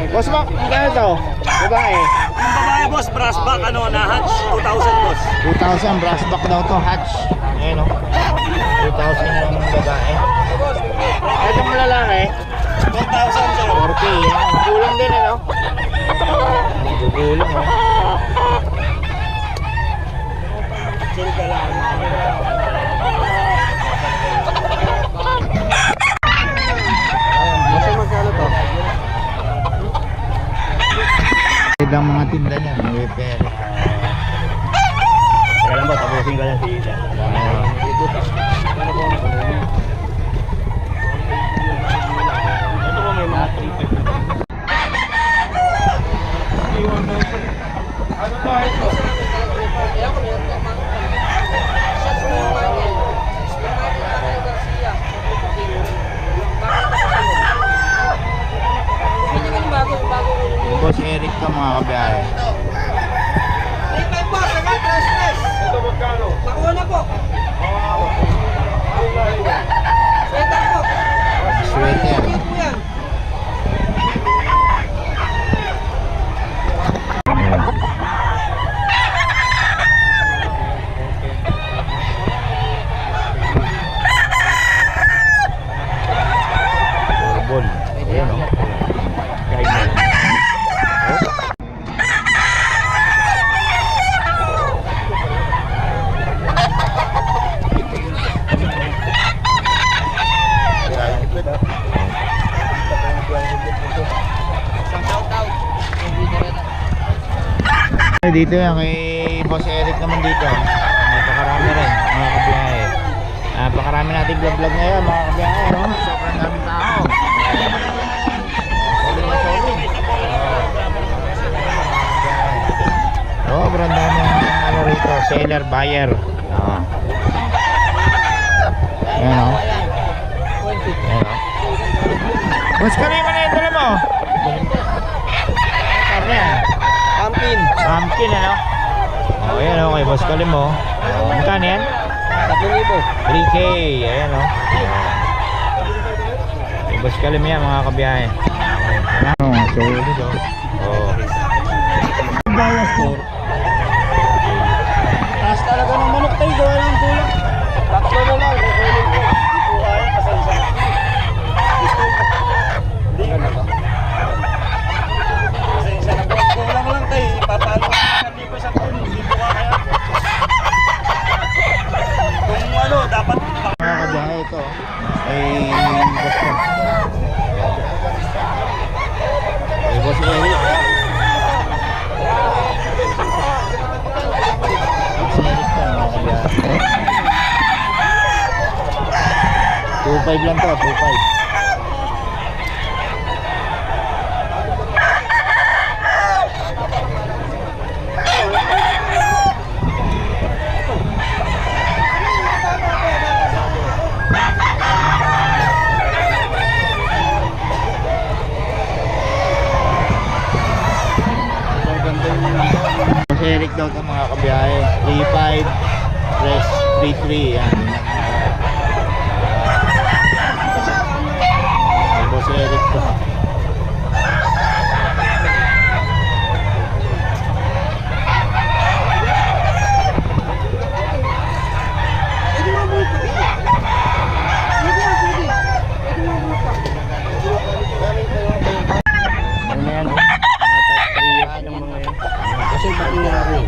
Boss Mac, magkano to? Babae. Yung babae boss, brass back, ano, na hatch, 2,000 boss. 2,000 brass back daw to, hatch. Ayan o. 2,000 yung babae. Itong lalaki, 4,000 sir. 4K. Kulang din ano? Kulang o. Chill ka lang. Kasi magkano to? Ang mga tinda niya, may pere. Kaya lang ba, tapusin ka lang si Ida. Ito po may mga 350. Ano ba ito? Boss Eric ka mga kabiyahe. Ito magkano? Nakuha na po. Sweater po. Sweater. Ano po yan? Turbol. Ayan o. Dito yan kay Boss Eric naman dito. Napakarami rin mga kabiyahe. Napakarami natin vlog ngayon mga kabiyahe, no? Sobrang daming tao. Solid na solid. Sobrang daming ano rito, seller, buyer. Ayan o. Ayan o. Boss Karima na yung dala mo. Karne yan. Pumpkin. Pumpkin ano? Oh, ayan o, kay Boss Kalim mo. Magkano yan? 3,000. 3K, ayan o. Kay Boss Kalim yan mga kabiyahe. Ano, solid o. Oh. Bawas po. Taas talaga ng manok tayo, gawa ng tulak. Takbo na lang, kukunin ko. Hindi po kaya, pasensya. Hindi ka na ba? Pasensya na po. Kulang lang tayo, ipapalo ko sa puno. Hindi po kaya. Kung ano, dapat Mga kabiyahe ito. Ay, Boss ko. Ay, Boss Eric. Boss Eric to mga kabiyahe. 2.5 lang to, 2.5. Boss Eric daw ito mga kabiyahe. 3.5 press 3.3 yan. Boss Eric to. Ano na yan? Mga top 3 yan ng mga yan. Kasi ba't nila rin?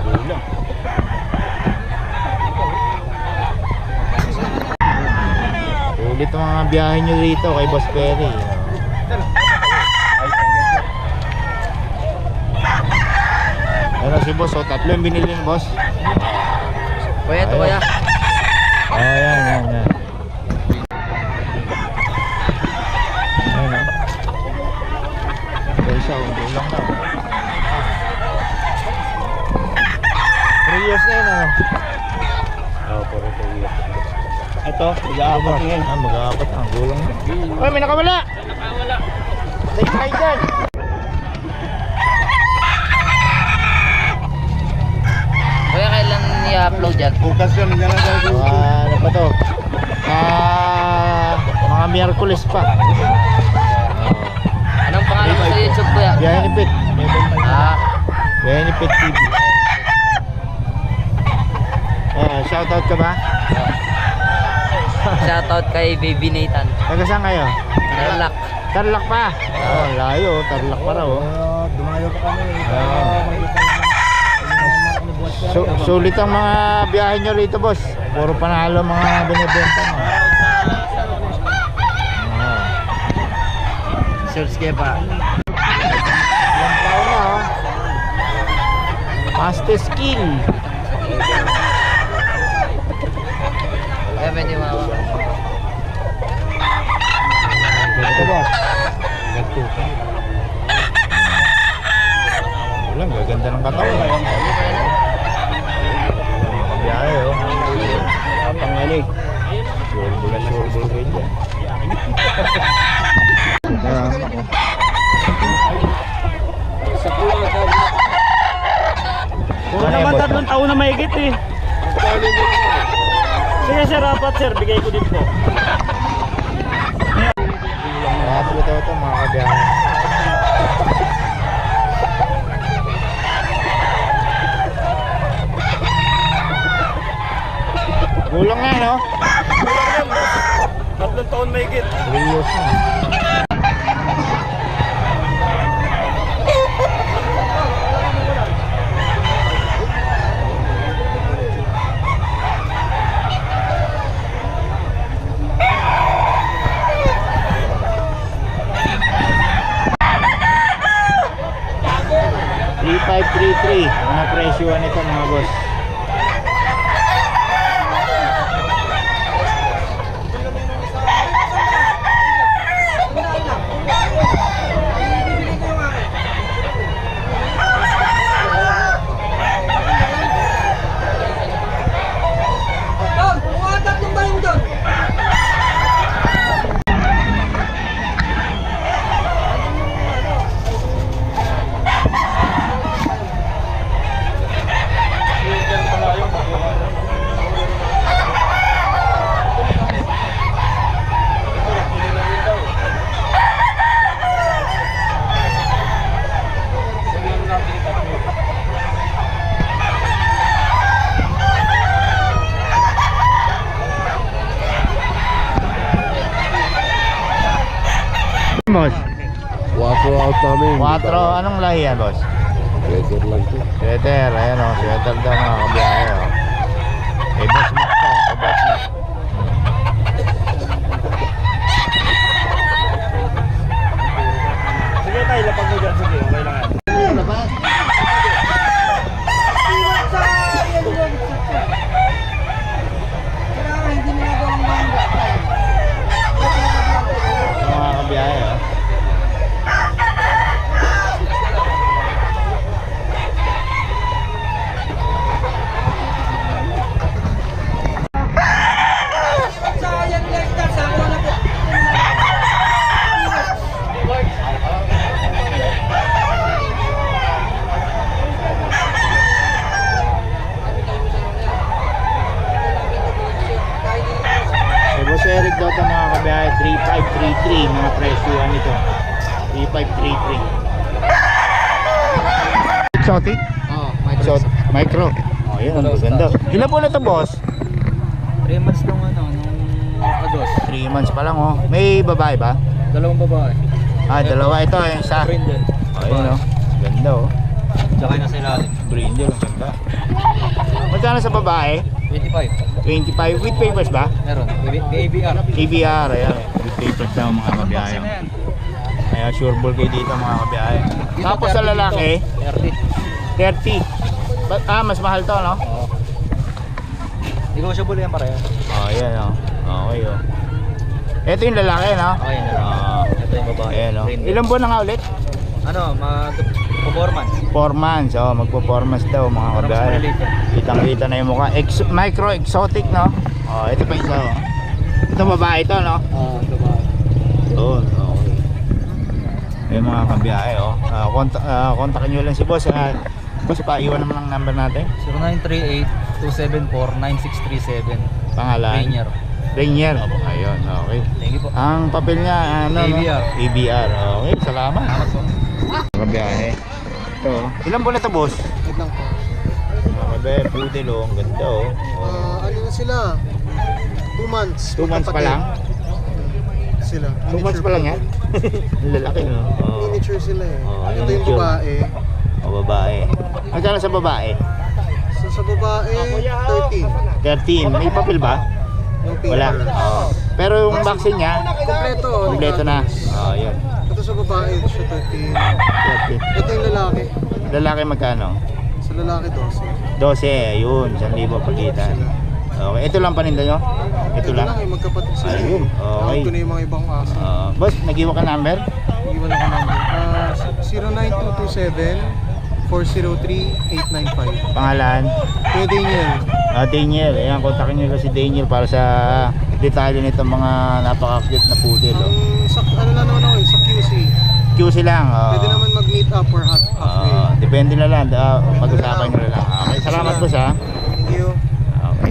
Ulang. Ulit ang mga biyahe nyo rito kay Boss Perry. Ano si Boss? O, tatlo yung binili ni Boss. Kuya, ito kuya. Oh, yan. Ayan o. Ito isa, ulang na. 3 years na yun ano? Oo, puro 3 years. Ito, mag-aapat ngayon. Mag-aapat na, gulang na. Uy, may nakawala! Take tayo dyan! Kuya, kailan i-upload yan? Bukas yun, yan ang gagawin. Ano pa to? Hercules pa. Oh. Anong pangalan mo sa YouTube kuya? Biyahe ni Pit. Ah, Biyahe ni Pit TV. Shoutout ka ba? shoutout kay Baby Nathan. Taga saan kayo? Tarlac. Tarlac pa. Oh, layo. Tarlac pa raw. Oh. Dumayo pa kami. Sulit ang mga biyahe nyo rito, boss. Puro panalo mga binibenta mo. Search kayo pa. Ilang taon na, oh. Master skill. Kaya pwede mawa. Ito, boss. Walang gaganda ng katawan. Biyahe, oh. Pangalig. Surbol na surbol kayo dyan. Puro naman 3 taon na mahigit eh. Sige sir, apat sir, bigay ko din po. Ito mga kabiyahe. Gulang nga, no? 3 taon mahigit. 3 years na. $3,533 mga presyuhan nito mga boss. Boss, 4 out namin. 4, anong lahi yan, boss? Sweater lang to. Sweater, ayan o, sweater daw mga kabiyahe o. Kay Boss Mac to, kay Boss Mac. Sige tayo, lapag mo dyan. Sige, okay lang yan. Mga kabiyahe o. Kay Boss Eric daw ito mga kabiyahe, 3,533 mga presyuhan nito. 3,533. Exotic? Oh, Micro. Oh, yun, ang maganda. Ilan po na ito, boss? 3 months nung nung Agos. 3 months pa lang, oh. May babae ba? 2 babae. Ah, dalawa ito, yung isa. Brindle. Oh, yun, oh. Ganda, oh. Tsaka yung nasa ilalim. Brindle, ang ganda. Magkano sa babae? 25. 25 with papers ba? Meron. ABR. ABR, ayan. With papers daw mga kabiyahe. Kaya sure ball kayo dito mga kabiyahe. Tapos sa lalaki, 30. 30. Mas mahal to, no? Oo. Negotiable yan pareho. Oh, ayan, oh. Okay, oh. Ito yung lalaki, no? Okay na lang. Ah, Ito yung babae. ayan, oh. Brindle. Ilang buwan na nga ulit? Ano, mag-performance. 4 months, oh. Magpo-4 months daw mga Parang mas kabiyahe. maliliit yan. Kitang-kita na yung mukha. Micro exotic, no? Oh, ito pa isa, oh. Ito babae to, no? Babae. Doon, okay. Yung mga kabiyahe, oh. Kontakin nyo lang si boss. Boss, paiwan naman ang number natin. 0938-274-9637. Pangalan. Rainier. Rainier. Ayun, okay. Thank you po. Ang papel niya, ano? ABR. No? ABR. Okay, salamat. Kabiyahe. Ito. Ilang buwan na ito, boss? Wait lang po. Kabe, poodle, oh. Ang ganda, oh. Ano na sila? 2 months. 2 months pa magkapatid. lang? Sila. 2 months pa lang yan? Ang lalaki, no? Oh. Miniature sila eh. Oh, Ito yung miniature. babae. O, babae. Magkano sa babae? So, sa babae, 13. 13. May papel ba? Yung paper. Wala. Oo. Pero yung vaccine niya, Kompleto. kompleto na. Oo, yun. Ito sa babae, siya 13. 13. Ito yung lalaki. Lalaki magkano? Sa lalaki 12. 12, ayun. 1,000 pagitan. Okay, ito lang paninda nyo? Ito lang? eh, magkapatid sila. Ayun, okay. Tawag ko na yung mga ibang aso. Boss, nag-iwan ka number? Iwan ako number. 09227-403-895. Pangalan? Kuya Daniel. Daniel. Ayan, kontakin nyo lang si Daniel para sa detalye nitong mga napaka-cute na poodle. Oh. Sa, ano lang naman ako eh, sa QC. QC lang. Pwede naman mag-meet up or halfway. Depende na lang. Pag-usapan nyo na lang. Okay, salamat po sa